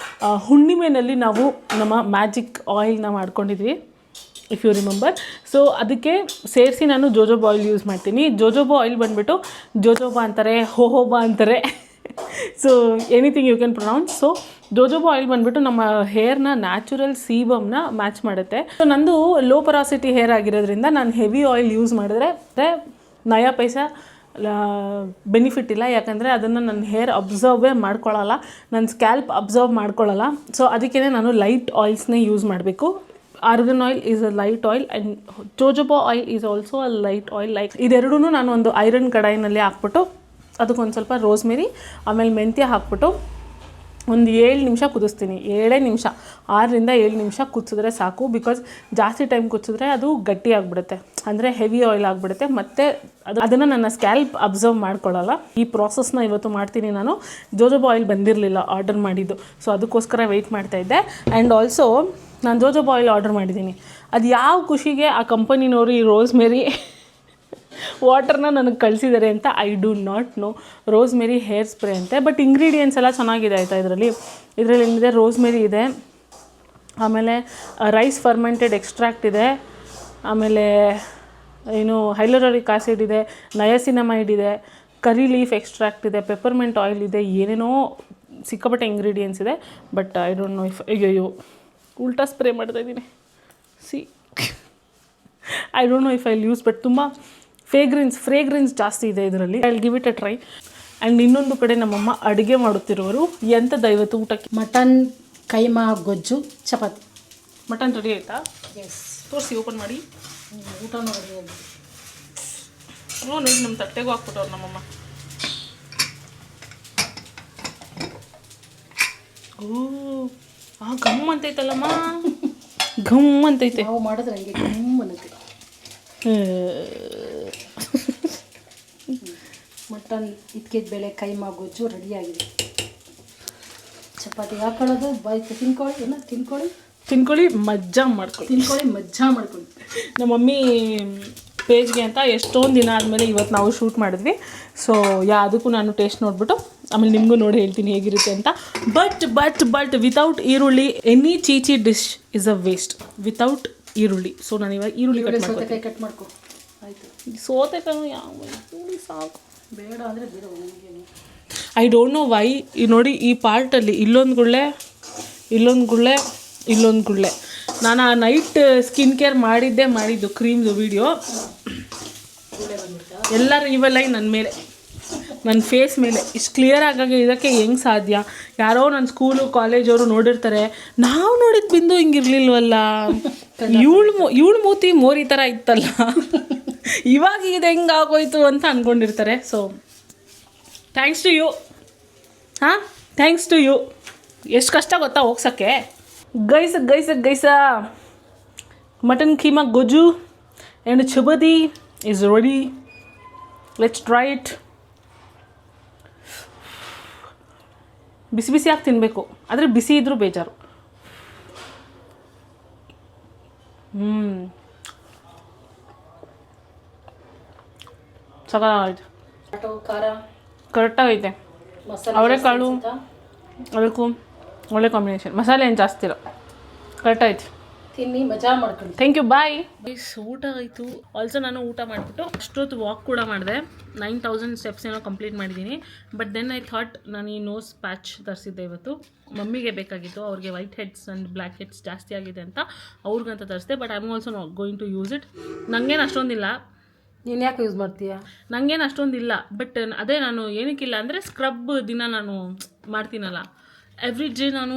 ಹುಣ್ಣಿಮೆಯಲ್ಲಿ ನಾವು ನಮ್ಮ ಮ್ಯಾಜಿಕ್ ಆಯಿಲ್ನ ಮಾಡ್ಕೊಂಡಿದ್ವಿ, ಇಫ್ ಯು ರಿಮೆಂಬರ್. ಸೊ ಅದಕ್ಕೆ ಸೇರಿಸಿ ನಾನು ಜೋಜೋಬಾ ಆಯಿಲ್ ಯೂಸ್ ಮಾಡ್ತೀನಿ. ಜೋಜೋಬಾ ಆಯಿಲ್ ಬಂದುಬಿಟ್ಟು ಜೋಜೋಬಾ ಅಂತಾರೆ, ಹೋಹೋಬಾ ಅಂತಾರೆ. So anything you can pronounce. So jojoba oil ಬಂದುಬಿಟ್ಟು ನಮ್ಮ ಹೇರ್ನ ನ್ಯಾಚುರಲ್ ಸೀಬಮ್ನ ಮ್ಯಾಚ್ ಮಾಡುತ್ತೆ. ಸೊ ನಂದು ಲೋ ಪೊರಾಸಿಟಿ ಹೇರ್ ಆಗಿರೋದ್ರಿಂದ ನಾನು ಹೆವಿ ಆಯಿಲ್ ಯೂಸ್ ಮಾಡಿದ್ರೆ ನಯಾ ಪೈಸಾ ಬೆನಿಫಿಟ್ ಇಲ್ಲ. ಯಾಕಂದರೆ ಅದನ್ನು ನನ್ನ ಹೇರ್ ಅಬ್ಸರ್ವೇ ಮಾಡ್ಕೊಳ್ಳಲ್ಲ, ನನ್ನ ಸ್ಕ್ಯಾಲ್ಪ್ ಅಬ್ಸರ್ವ್ ಮಾಡ್ಕೊಳ್ಳಲ್ಲ. ಸೊ ಅದಕ್ಕೇ ನಾನು ಲೈಟ್ ಆಯಿಲ್ಸ್ನೇ ಯೂಸ್ ಮಾಡಬೇಕು. Argan oil is a light oil and jojoba oil is also a light oil. Like ಇದೆರಡೂ ನಾನು ಒಂದು ಐರನ್ ಕಡಾಯಿನಲ್ಲಿ ಹಾಕ್ಬಿಟ್ಟು ಅದಕ್ಕೊಂದು ಸ್ವಲ್ಪ ರೋಸ್ಮೆರಿ ಆಮೇಲೆ ಮೆಂತ್ಯ ಹಾಕ್ಬಿಟ್ಟು ಒಂದು 7 ನಿಮಿಷ ಕುದಿಸ್ತೀನಿ, 7 ನಿಮಿಷ, 6ರಿಂದ 7 ನಿಮಿಷ ಕುದಿಸಿದ್ರೆ ಸಾಕು. ಬಿಕಾಸ್ ಜಾಸ್ತಿ ಟೈಮ್ ಕುದಿಸಿದ್ರೆ ಅದು ಗಟ್ಟಿ ಆಗಿಬಿಡುತ್ತೆ, ಅಂದರೆ ಹೆವಿ ಆಯಿಲ್ ಆಗಿಬಿಡುತ್ತೆ, ಮತ್ತು ಅದನ್ನು ನನ್ನ ಸ್ಕ್ಯಾಲ್ಪ್ ಅಬ್ಸರ್ವ್ ಮಾಡ್ಕೊಳ್ಳಲ್ಲ. ಈ ಪ್ರಾಸೆಸ್ನ ಇವತ್ತು ಮಾಡ್ತೀನಿ ನಾನು. ಜೋಜೋಬಾ ಆಯಿಲ್ ಬಂದಿರಲಿಲ್ಲ ಆರ್ಡರ್ ಮಾಡಿದ್ದು, ಸೊ ಅದಕ್ಕೋಸ್ಕರ ವೆಯ್ಟ್ ಮಾಡ್ತಾಯಿದ್ದೆ. ಆ್ಯಂಡ್ ಆಲ್ಸೋ ನಾನು ಜೋಜೋಬಾ ಆಯಿಲ್ ಆರ್ಡರ್ ಮಾಡಿದ್ದೀನಿ. ಅದು ಯಾವ ಖುಷಿಗೆ ಆ ಕಂಪನಿನವರು ಈ ರೋಸ್ಮೆರಿ ವಾಟರ್ನ ನನಗೆ ಕಳಿಸಿದ್ದಾರೆ ಅಂತ I do not know. Rosemary hair spray ಅಂತೆ, ಬಟ್ ಇಂಗ್ರೀಡಿಯೆಂಟ್ಸ್ ಎಲ್ಲ ಚೆನ್ನಾಗಿದೆ ಆಯಿತಾ. ಇದರಲ್ಲಿ ಏನಿದೆ, ರೋಸ್ಮೆರಿ ಇದೆ, ಆಮೇಲೆ ರೈಸ್ ಫರ್ಮೆಂಟೆಡ್ ಎಕ್ಸ್ಟ್ರಾಕ್ಟ್ ಇದೆ, ಆಮೇಲೆ ಏನು ಹೈಲೋರಿಕ್ ಆ್ಯಸಿಡ್ ಇದೆ, ನಯಸಿನಮೈಡ್ ಇದೆ, ಕರಿ ಲೀಫ್ ಎಕ್ಸ್ಟ್ರಾಕ್ಟ್ ಇದೆ, ಪೆಪ್ಪರ್ಮೆಂಟ್ ಆಯಿಲ್ ಇದೆ, ಏನೇನೋ ಸಿಕ್ಕಾಪಟ್ಟೆ ಇಂಗ್ರೀಡಿಯೆಂಟ್ಸ್ ಇದೆ. But I don't know if ಅಯ್ಯೋ ಉಲ್ಟಾ ಸ್ಪ್ರೇ ಮಾಡ್ತಾಯಿದ್ದೀನಿ. I don't know if I use, but ತುಂಬ ಫ್ರೇಗ್ರೆನ್ಸ್ ಜಾಸ್ತಿ ಇದೆ ಇದರಲ್ಲಿ. I will give it a try. And ಇನ್ನೊಂದು ಕಡೆ ನಮ್ಮಮ್ಮ ಅಡುಗೆ ಮಾಡುತ್ತಿರುವರು. ಎಂಥದ್ದು ಇವತ್ತು ಊಟಕ್ಕೆ? ಮಟನ್ ಕೈಮಾ ಗೊಜ್ಜು ಚಪಾತಿ. ಮಟನ್ ರೆಡಿ ಆಯಿತಾ? ಎಸ್, ತೋರಿಸಿ, ಓಪನ್ ಮಾಡಿ. ಊಟ ನೋಡಿ. ನೋಡಿ ನಮ್ಮ ತಟ್ಟೆಗೂ ಹಾಕ್ಬಿಟ್ಟವ್ರು ನಮ್ಮಮ್ಮ. ಓ ಗಮ್ ಅಂತೈತಲ್ಲಮ್ಮ, ಘಮ್ ಅಂತೈತೆ. ನಾವು ಮಾಡಿದ್ರೆ ಹಂಗೆ ಗಮ್ ಅನ್ನತ್ತೆ. ಮಟನ್ ಇದ್ಕಿದ ಬೇಳೆ ಕೈಮಾ ಗೊಜ್ಜು ರೆಡಿಯಾಗಿದೆ. ಚಪಾತಿ ಹಾಕೊಳ್ಳೋದು, ಬಾಯ್ತು ತಿನ್ಕೊಳ್ಳಿ ಮಜ್ಜಾ ಮಾಡ್ಕೊಳ್ಳಿ. ನಮ್ಮ ಮಮ್ಮಿ ಪೇಜ್ಗೆ ಅಂತ ಎಷ್ಟೊಂದು ದಿನ ಆದಮೇಲೆ ಇವತ್ತು ನಾವು ಶೂಟ್ ಮಾಡಿದ್ವಿ. ಸೊ ಅದಕ್ಕೂ ನಾನು ಟೇಸ್ಟ್ ನೋಡಿಬಿಟ್ಟು ಆಮೇಲೆ ನಿಮಗೂ ನೋಡಿ ಹೇಳ್ತೀನಿ ಹೇಗಿರುತ್ತೆ ಅಂತ. ಬಟ್ ವಿತೌಟ್ ಈರುಳ್ಳಿ ಎನಿ ಚೀಚಿ dish is a waste without ಈರುಳ್ಳಿ. ಸೊ ನಾನು ಇವಾಗ ಈರುಳ್ಳಿ ಕಟ್ ಮಾಡ್ಕೊ. ಆಯಿತು, ಸೋತೆಕಾಯಿ ಯಾವ ಈರುಳ್ಳಿ ಸಾಕು, ಬೇಡ ಅಂದರೆ ಬೇಡ. I don't know why. ನೋಡಿ ಈ ಪಾರ್ಟಲ್ಲಿ ಇಲ್ಲೊಂದು ಗುಳ್ಳೆ. ನಾನು ಆ ನೈಟ್ ಸ್ಕಿನ್ ಕೇರ್ ಮಾಡಿದ್ದು ಕ್ರೀಮ್ದು ವೀಡಿಯೋ ಎಲ್ಲರೂ ಇವೆಲ್ಲ ನನ್ನ ಮೇಲೆ, ನನ್ನ ಫೇಸ್ ಮೇಲೆ ಇಷ್ಟು ಕ್ಲಿಯರ್ ಆಗಾಗ ಇದಕ್ಕೆ ಹೆಂಗೆ ಸಾಧ್ಯ? ಯಾರೋ ನನ್ನ ಸ್ಕೂಲು ಕಾಲೇಜವರು ನೋಡಿರ್ತಾರೆ, ನಾವು ನೋಡಿದ ಬಿಂದು ಹಿಂಗಿರ್ಲಿಲ್ವಲ್ಲ, ಇವಳು ಮೂತಿ ಮೋರಿ ಥರ ಇತ್ತಲ್ಲ, ಇವಾಗ ಇದು ಹೆಂಗೆ ಆಗೋಯ್ತು ಅಂತ ಅಂದ್ಕೊಂಡಿರ್ತಾರೆ. So thanks to you. ಎಷ್ಟು ಕಷ್ಟ ಗೊತ್ತಾ ಹೋಗ್ಸೋಕ್ಕೆ. ಗೈಸ ಮಟನ್ ಕೀಮಾ ಗೊಜ್ಜು and chapati is ready. Let's try it. ಬಿಸಿಯಾಗಿ ತಿನ್ನಬೇಕು, ಆದರೆ ಬಿಸಿ ಇದ್ರೂ ಬೇಜಾರು. ಸಕಾಲಾಗೈತೆ, ಖಾರ ಕರೆಕ್ಟಾಗೈತೆ. ಅವರೆಕಾಳು ಅದಕ್ಕೂ ಒಳ್ಳೆ ಕಾಂಬಿನೇಷನ್. ಮಸಾಲೆ ಏನು ಜಾಸ್ತಿ ಇಲ್ಲ, ಕರೆಕ್ಟಾಗೈತೆ. ತಿನ್ನಿ ಮಜಾ ಮಾಡ್ಕೊಂಡು. ಥ್ಯಾಂಕ್ ಯು, ಬಾಯ್. ಊಟ ಆಯಿತು. ಆಲ್ಸೋ ನಾನು ಊಟ ಮಾಡಿಬಿಟ್ಟು ಅಷ್ಟೊತ್ತು ವಾಕ್ ಕೂಡ ಮಾಡಿದೆ. 9000 ಸ್ಟೆಪ್ಸ್ ಏನೋ ಕಂಪ್ಲೀಟ್ ಮಾಡಿದ್ದೀನಿ. ಬಟ್ ದೆನ್ ಐ ಥಾಟ್ ನಾನು ಈ ನೋಸ್ ಪ್ಯಾಚ್ ತರಿಸಿದ್ದೆ ಇವತ್ತು. ಮಮ್ಮಿಗೆ ಬೇಕಾಗಿತ್ತು, ಅವ್ರಿಗೆ white heads and black heads ಜಾಸ್ತಿ ಆಗಿದೆ ಅಂತ ಅವ್ರಿಗಂತ ತರಿಸಿದೆ. But I am also not going to use it. ನನಗೇನು ಅಷ್ಟೊಂದಿಲ್ಲ. ನೀನು ಯಾಕೆ ಯೂಸ್ ಮಾಡ್ತೀಯಾ? ನನಗೇನು ಅಷ್ಟೊಂದಿಲ್ಲ. ಬಟ್ ಅದೇ ನಾನು ಏನಕ್ಕಿಲ್ಲ ಅಂದರೆ ಸ್ಕ್ರಬ್ ದಿನ ನಾನು ಮಾಡ್ತೀನಲ್ಲ, ಎವ್ರಿ ಡೇ ನಾನು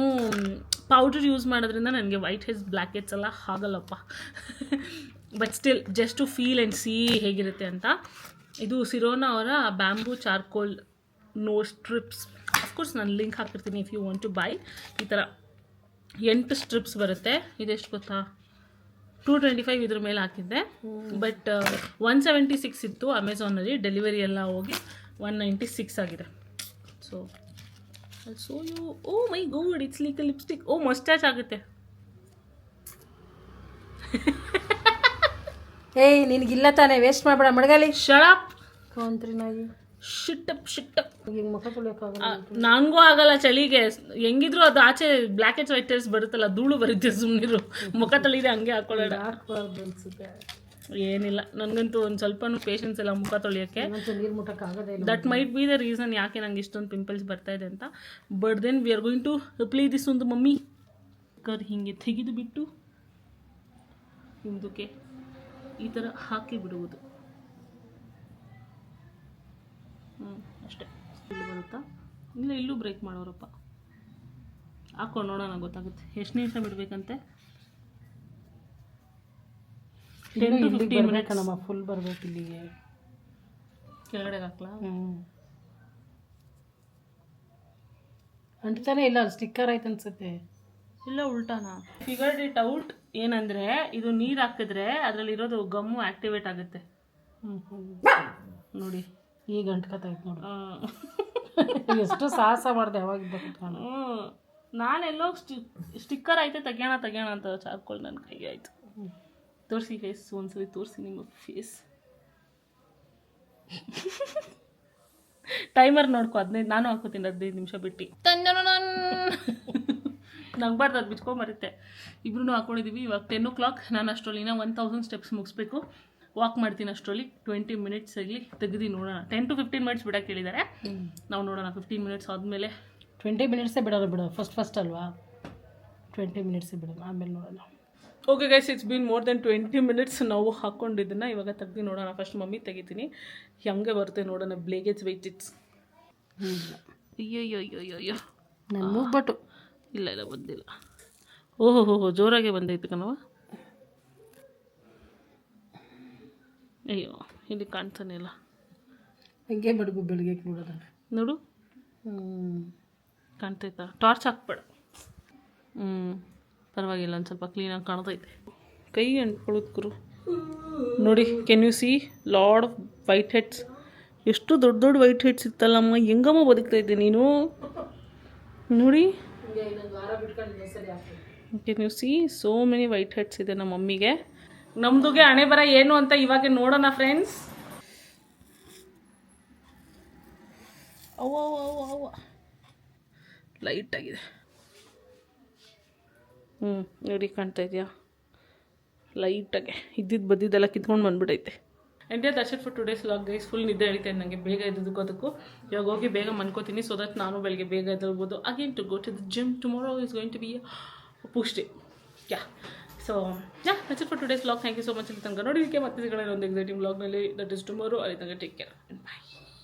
ಪೌಡರ್ ಯೂಸ್ ಮಾಡೋದ್ರಿಂದ ನನಗೆ ವೈಟ್ ಹೆಡ್ಸ್ ಬ್ಲ್ಯಾಕ್ ಹೆಡ್ಸ್ ಎಲ್ಲ ಆಗಲ್ಲಪ್ಪ. But still just to feel and see ಹೇಗಿರುತ್ತೆ ಅಂತ. ಇದು ಸಿರೋನಾ ಅವರ bamboo charcoal nose strips. Of course ನಾನು ಲಿಂಕ್ ಹಾಕಿರ್ತೀನಿ if you want to buy. ಈ ಥರ 8 ಸ್ಟ್ರಿಪ್ಸ್ ಬರುತ್ತೆ. ಇದೆಷ್ಟು ಗೊತ್ತಾ? 225 ಇದ್ರ ಮೇಲೆ ಹಾಕಿದ್ದೆ. ಬಟ್ 176 ಇತ್ತು ಅಮೆಝಾನಲ್ಲಿ. ಡೆಲಿವರಿ ಎಲ್ಲ ಹೋಗಿ 196 ಆಗಿದೆ. So so you oh my god, it's like a lipstick. Oh moustache ಆಗುತ್ತೆ. ಏಯ್ ನಿನಗಿಲ್ಲ ತಾನೇ, ವೇಸ್ಟ್ ಮಾಡಬೇಡ ಮಡಗಾಲಿ. ಶಳಪ್ ಕಾಂತ್ರಿ ನಾಯಿ. ಶಿಟ್ಟಪ್ ಈಗ ಮುಖ ತೊಳೆಯೋಕ್ಕಾಗಲ್ಲ. ನನಗೂ ಆಗಲ್ಲ ಚಳಿಗೆ. ಹೆಂಗಿದ್ರು ಅದು ಆಚೆ ಬ್ಲ್ಯಾಕ್ ಹೆಡ್ಸ್ ವೈಟ್ ಹೆಡ್ಸ್ ಬರುತ್ತಲ್ಲ, ಧೂಳು ಬರುತ್ತೆ. ಸುಮ್ಮನಿರು, ಮುಖ ತೊಳಿದೆ ಹಂಗೆ ಹಾಕೊಳ್ಳೋಣ. ಹಾಕ್ಬಾರ್ದು ಅನ್ಸುತ್ತೆ. ಏನಿಲ್ಲ, ನನಗಂತೂ ಒಂದು ಸ್ವಲ್ಪನೂ ಪೇಷನ್ಸ್ ಇಲ್ಲ ಮುಖ ತೊಳೆಯೋಕ್ಕೆ. ನೀರು ಮುಟ್ಟಕ್ಕಾಗದೇ ಇಲ್ಲ. That might be the reason ಯಾಕೆ ನಂಗೆ ಇಷ್ಟೊಂದು ಪಿಂಪಲ್ಸ್ ಬರ್ತಾ ಇದೆ ಅಂತ. But then we are going to apply this ಒಂದು ಮಮ್ಮಿ ಹೀಗೆ ತೆಗೆದು ಬಿಟ್ಟು ಹಿಂದಕ್ಕೆ ಈ ಥರ ಹಾಕಿ ಬಿಡುವುದು. ಅಷ್ಟೇ. ಇಲ್ಲಿ ಬರುತ್ತಾ? ಇಲ್ಲ, ಇಲ್ಲೂ ಬ್ರೇಕ್ ಮಾಡೋರಪ್ಪ. ಹಾಕೊಂಡು ನೋಡೋಣ, ಗೊತ್ತಾಗುತ್ತೆ. ಎಷ್ಟು ನಿಮಿಷ ಬಿಡಬೇಕಂತೆ? 10 to 15 ಮಿನಿಟ್ಸ್. ನಮ್ಮ ಫುಲ್ ಬರಬೇಕು ಇಲ್ಲಿಗೆ. ಕೆಳಗಡೆ ಹಾಕ್ಲಾ? ಅಂಟ್ತಾನೆ ಇಲ್ಲ, ಸ್ಟಿಕ್ಕರ್ ಆಯ್ತು ಅನ್ಸುತ್ತೆ. ಇಲ್ಲ ಉಲ್ಟಾನಾ. ಫಿಗರ್ಡ್ ಇಟ್ ಔಟ್ ಏನಂದರೆ ಇದು ನೀರು ಹಾಕಿದ್ರೆ ಅದರಲ್ಲಿರೋದು ಗಮ್ಮು ಆ್ಯಕ್ಟಿವೇಟ್ ಆಗುತ್ತೆ. ನೋಡಿ ಈಗ ಅಂಟ್ಕೊತಾಯ್ತು ನೋಡಿ. ಎಷ್ಟು ಸಾಹಸ ಮಾಡಿದೆ ಅವಾಗಿದ್ದ ಕುತ್ಕೊಂಡು. ನಾನೆಲ್ಲೋ ಸ್ಟಿಕ್ಕರ್ ಐತೆ ತೆಗ್ಯೋಣ ಅಂತ ಚಾರ್ಕೋಲ್ ನನ್ನ ಕೈಗೆ ಆಯಿತು. ತೋರಿಸಿ ಫೇಸ್, ಒಂದ್ಸಲಿ ತೋರಿಸಿ ನಿಮ್ಮ ಫೇಸ್. ಟೈಮರ್ ನೋಡ್ಕೊ, 15 ನಾನು ಹಾಕೋತೀನಿ 15 ನಿಮಿಷ ಬಿಟ್ಟು. ನಗ್ಬಾರ್ದು, ಅದು ಬಿಚ್ಕೊಂಬರುತ್ತೆ. ಇಬ್ರು ಹಾಕೊಂಡಿದ್ದೀವಿ. ಇವಾಗ 10 o'clock. ನಾನು ಅಷ್ಟರಲ್ಲಿನ 1000 ಸ್ಟೆಪ್ಸ್ ಮುಗಿಸ್ಬೇಕು. ವಾಕ್ ಮಾಡ್ತೀನಿ ಅಷ್ಟರಲ್ಲಿ. 20 ಮಿನಿಟ್ಸ್ ಆಗಲಿ ತೆಗೆದು ನೋಡೋಣ. 10 to 15 ಮಿನಿಟ್ಸ್ ಬಿಡೋಕೆ ಹೇಳಿದ್ದಾರೆ. ನಾವು ನೋಡೋಣ 15 ಮಿನಿಟ್ಸೇ ಆದಮೇಲೆ. 20 ಮಿನಿಟ್ಸೇ ಬಿಡೋದು ಫಸ್ಟ್ ಅಲ್ವಾ, 20 ಮಿನಿಟ್ಸೇ ಬಿಡೋಣ, ಆಮೇಲೆ ನೋಡೋಣ. Okay guys, it's been more than 20 minutes ನಾವು ಹಾಕ್ಕೊಂಡಿದ್ದನ್ನು. ಇವಾಗ ತೆಗ್ದು ನೋಡೋಣ. ಫಸ್ಟ್ ಮಮ್ಮಿ ತೆಗಿತೀನಿ, ಹೆಂಗೆ ಬರುತ್ತೆ ನೋಡೋಣ. ಬ್ಲೇಗೇಜ್ ವೆಯ್ಟ್ ಇಟ್ಸ್. ಅಯ್ಯೋ ನಾನು ಮೂಗ್ಬಟ್ಟು. ಇಲ್ಲ ಬಂದಿಲ್ಲ. ಓಹೋ ಜೋರಾಗೆ ಬಂದೈತೆ ಕಣವ. ಅಯ್ಯೋ ಇಲ್ಲಿ ಕಾಣ್ತಾನೆ ಇಲ್ಲ. ಹಂಗೆ ಬಡ್ಗು ಬೆಳಿಗ್ಗೆ ನೋಡೋಣ. ನೋಡು ಕಾಣ್ತೈತಾ? ಟಾರ್ಚ್ ಹಾಕ್ಬೇಡ. ಪರವಾಗಿಲ್ಲ, ಒಂದು ಸ್ವಲ್ಪ ಕ್ಲೀನಾಗಿ ಕಾಣ್ತೈತೆ. ಕೈ ಅಂಟ್ಕೊಳ್ಳೋದು ಗುರು. ನೋಡಿ, can U C lot of white heads. ಎಷ್ಟು ದೊಡ್ಡ ವೈಟ್ ಹೆಡ್ಸ್ ಇತ್ತಲ್ಲಮ್ಮ, ಹೆಂಗಮ್ಮ ಬದುಕ್ತಾ ಇದ್ದೆ ನೀನು. ನೋಡಿ, can U see so many white heads ಇದೆ ನಮ್ಮ ಮಮ್ಮಿಗೆ. ನಮ್ದುಗೆ ಹಣೆ ಬರ ಏನು ಅಂತ ಇವಾಗ ನೋಡೋಣ ಫ್ರೆಂಡ್ಸ್. ಅವ್ವ ಲೈಟಾಗಿದೆ. ನೋಡಿ ಕಾಣ್ತಾ ಇದೆಯಾ? ಲೈಟಾಗೆ ಇದ್ದಿದ್ದು ಬದ್ದಿದ್ದೆಲ್ಲ ಕಿತ್ಕೊಂಡು ಬಂದ್ಬಿಟ್ಟೈತೆ. And that's it for today's vlog guys. Full ನಿದ್ದೆ ಹಿಡಿತೈತೆ ನನಗೆ. ಬೇಗ ಎದ್ದೋದಕ್ಕೂ ಅದಕ್ಕೂ ಇವಾಗ ಹೋಗಿ ಬೇಗ ಮನ್ಕೋತೀನಿ, ಸೊ ದಟ್ ನಾನು ಬೆಳಗ್ಗೆ ಬೇಗ ಎದ್ದೇಳ್ಬೋದು. Again to go to the gym. Tomorrow is going to be a push day. So that's it for today's vlog. Thank you so much. ಇಲ್ಲಿ ತನಕ ನೋಡಿದ್ದಕ್ಕೆ ಮತ್ತೆ ಸಿಗೋಣ ಒಂದು ಎಕ್ಸೈಟಿಂಗ್ ವ್ಲಾಗ್ನಲ್ಲಿ. That is tomorrow. ಅಲ್ಲಿ ತನಕ ಟೇಕ್ ಕೇರ್. ಬಾಯ್.